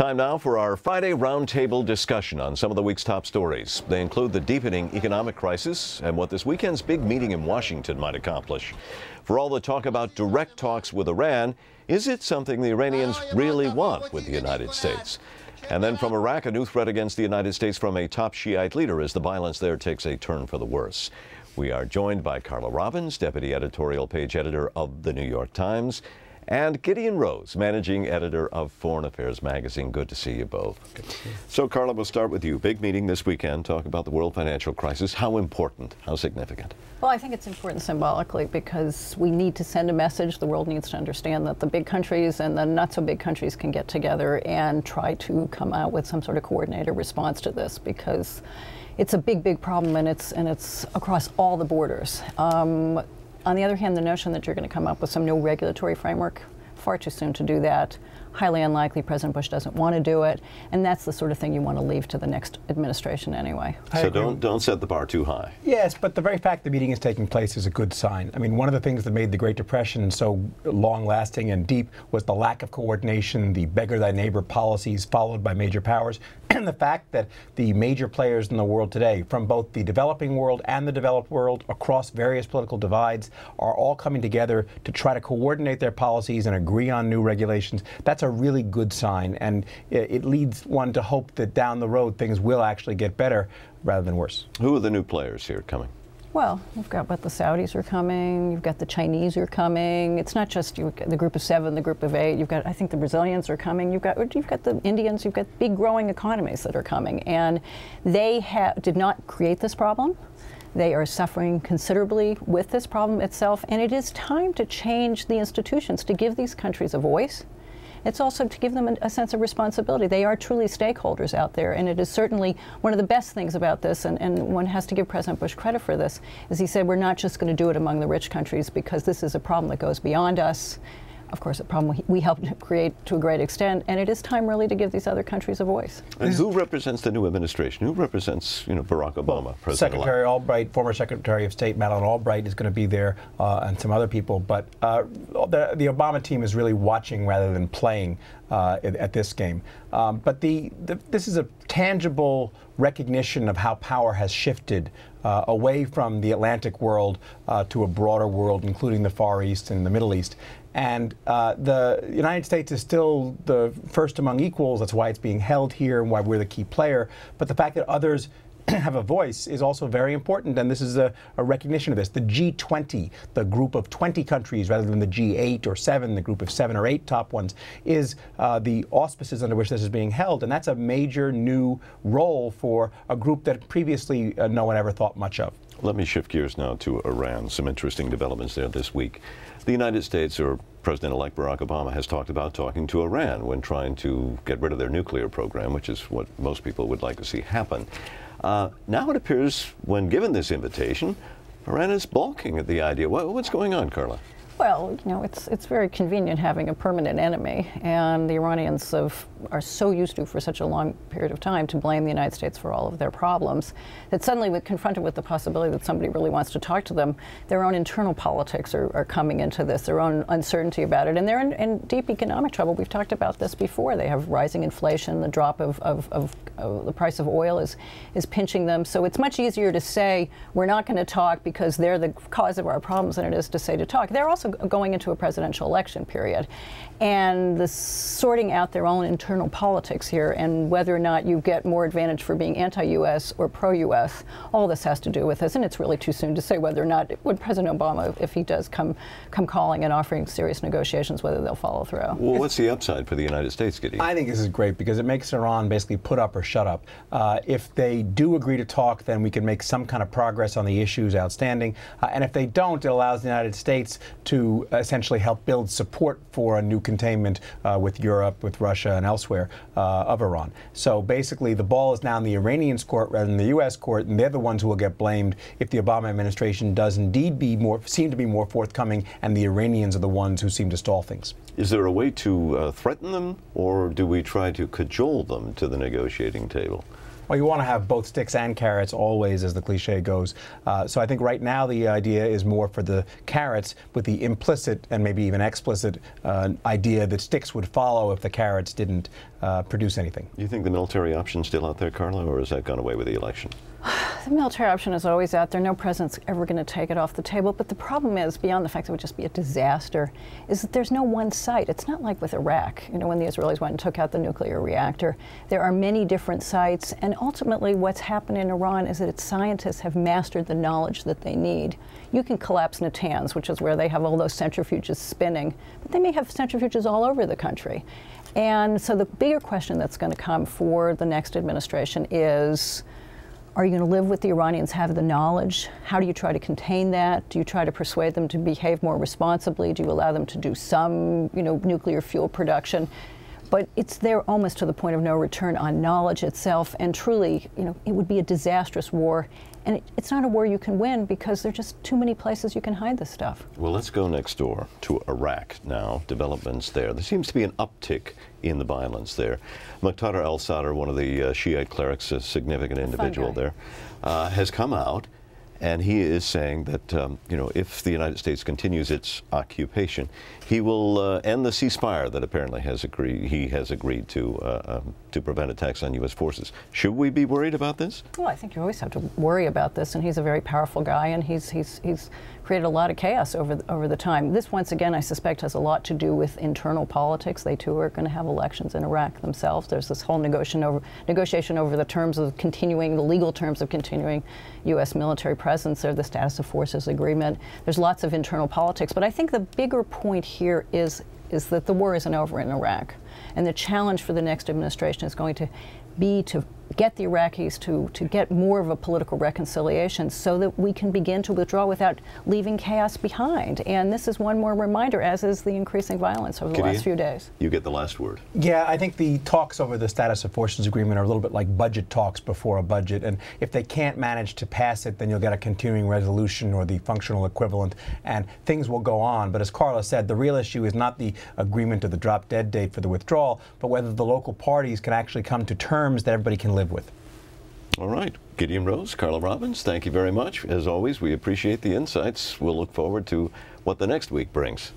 Time now for our Friday roundtable discussion on some of the week's top stories. They include the deepening economic crisis and what this weekend's big meeting in Washington might accomplish. For all the talk about direct talks with Iran, is it something the Iranians really want with the United States? And then from Iraq, a new threat against the United States from a top Shiite leader as the violence there takes a turn for the worse. We are joined by Carla Robbins, deputy editorial page editor of The New York Times, and Gideon Rose, managing editor of Foreign Affairs magazine. Good to see you both. Good to see you. So, Carla, we'll start with you. Big meeting this weekend, talk about the world financial crisis. How important? How significant? Well, I think it's important symbolically because we need to send a message. The world needs to understand that the big countries and the not so big countries can get together and try to come out with some sort of coordinated response to this, because it's a big problem, and it's across all the borders. On the other hand, the notion that you're going to come up with some new regulatory framework, far too soon to do that. Highly unlikely. President Bush doesn't want to do it, and that's the sort of thing you want to leave to the next administration anyway. So don't set the bar too high. Yes, but the very fact the meeting is taking place is a good sign. I mean, one of the things that made the Great Depression so long-lasting and deep was the lack of coordination, the beggar-thy-neighbor policies followed by major powers, and the fact that the major players in the world today, from both the developing world and the developed world, across various political divides, are all coming together to try to coordinate their policies and agree on new regulations. That's a really good sign, and it leads one to hope that down the road things will actually get better rather than worse. Who are the new players here coming? Well, you've got what the Saudis are coming, you've got the Chinese are coming. It's not just the group of 7, the group of 8. You've got, I think, the Brazilians are coming. You've got the Indians. You've got big growing economies that are coming, and they did not create this problem. They are suffering considerably with this problem itself, and it is time to change the institutions to give these countries a voice. It's also to give them a sense of responsibility. They are truly stakeholders out there, and it is certainly one of the best things about this, and one has to give President Bush credit for this, is he said we're not just going to do it among the rich countries because this is a problem that goes beyond us. Of course, a problem we helped create to a great extent, and it is time really to give these other countries a voice. And who represents the new administration? Who represents, Barack Obama, President-elect? Secretary Albright, former Secretary of State Madeleine Albright is going to be there, and some other people. But the Obama team is really watching rather than playing at this game. But this is a tangible recognition of how power has shifted away from the Atlantic world to a broader world, including the Far East and the Middle East. And the United States is still the first among equals. That's why it's being held here and why we're the key player. But the fact that others have a voice is also very important, and this is a recognition of this. The G20, the group of 20 countries rather than the G8 or 7, the group of 7 or 8 top ones, is the auspices under which this is being held, and that's a major new role for a group that previously no one ever thought much of. Let me shift gears now to Iran. Some interesting developments there this week. The United States, or President-elect Barack Obama, has talked about talking to Iran when trying to get rid of their nuclear program, which is what most people would like to see happen. Now it appears, when given this invitation, Iran is balking at the idea. What's going on, Carla? Well, it's very convenient having a permanent enemy, and the Iranians are so used to, for such a long period of time, to blame the United States for all of their problems, that suddenly, when confronted with the possibility that somebody really wants to talk to them, their own internal politics are coming into this, their own uncertainty about it, and they're in deep economic trouble. We've talked about this before. They have rising inflation. The drop of the price of oil is pinching them. So it's much easier to say we're not going to talk because they're the cause of our problems than it is to say to talk. They're also going into a presidential election period, and the sorting out their own internal politics here, and whether or not you get more advantage for being anti-U.S. or pro-U.S., all this has to do with this, and it's really too soon to say whether or not would President Obama, if he does come calling and offering serious negotiations, whether they'll follow through. Well, what's the upside for the United States, Gideon? I think this is great because it makes Iran basically put up or shut up. If they do agree to talk, then we can make some kind of progress on the issues outstanding, and if they don't, it allows the United States to essentially help build support for a new containment with Europe, with Russia, and elsewhere of Iran. So basically, the ball is now in the Iranians' court rather than the U.S. court, and they're the ones who will get blamed if the Obama administration does indeed seem to be more forthcoming, and the Iranians are the ones who seem to stall things. Is there a way to threaten them, or do we try to cajole them to the negotiating table? Well, you want to have both sticks and carrots always, as the cliche goes. So I think right now the idea is more for the carrots, with the implicit and maybe even explicit idea that sticks would follow if the carrots didn't produce anything. You think the military option's still out there, Carla, or has that gone away with the election? The military option is always out there. No president's ever going to take it off the table. But the problem is, beyond the fact that it would just be a disaster, is that there's no one site. It's not like with Iraq, you know, when the Israelis went and took out the nuclear reactor. There are many different sites, and ultimately what's happened in Iran is that its scientists have mastered the knowledge that they need. You can collapse Natanz, which is where they have all those centrifuges spinning, but they may have centrifuges all over the country. And so the bigger question that's going to come for the next administration is, are you going to live with the Iranians have the knowledge? How do you try to contain that? Do you try to persuade them to behave more responsibly? Do you allow them to do some, you know, nuclear fuel production? But it's there almost to the point of no return on knowledge itself, and truly, you know, it would be a disastrous war. And it's not a war you can win because there are just too many places you can hide this stuff. Well, let's go next door to Iraq now. Developments there. There seems to be an uptick in the violence there. Muqtada al-Sadr, one of the Shiite clerics, a significant individual there, has come out, and he is saying that you know, if the United States continues its occupation, he will end the ceasefire that apparently he has agreed to prevent attacks on U.S. forces. Should we be worried about this? Well, I think you always have to worry about this, and he's a very powerful guy, and he's created a lot of chaos over the time. This, once again, I suspect has a lot to do with internal politics. They too are going to have elections in Iraq themselves. There's this whole negotiation over the terms of continuing, the legal terms of continuing U.S. military presence, or the status of forces agreement. There's lots of internal politics, but I think the bigger point here is that the war isn't over in Iraq. And the challenge for the next administration is going to be to get the Iraqis to get more of a political reconciliation so that we can begin to withdraw without leaving chaos behind. And this is one more reminder, as is the increasing violence over the last few days. You get the last word. Yeah, I think the talks over the status of forces agreement are a little bit like budget talks before a budget. And if they can't manage to pass it, then you'll get a continuing resolution or the functional equivalent, and things will go on. But as Carla said, the real issue is not the agreement or the drop-dead date for the withdrawal, but whether the local parties can actually come to terms that everybody can live with. All right. Gideon Rose, Carla Robbins, thank you very much. As always, we appreciate the insights. We'll look forward to what the next week brings.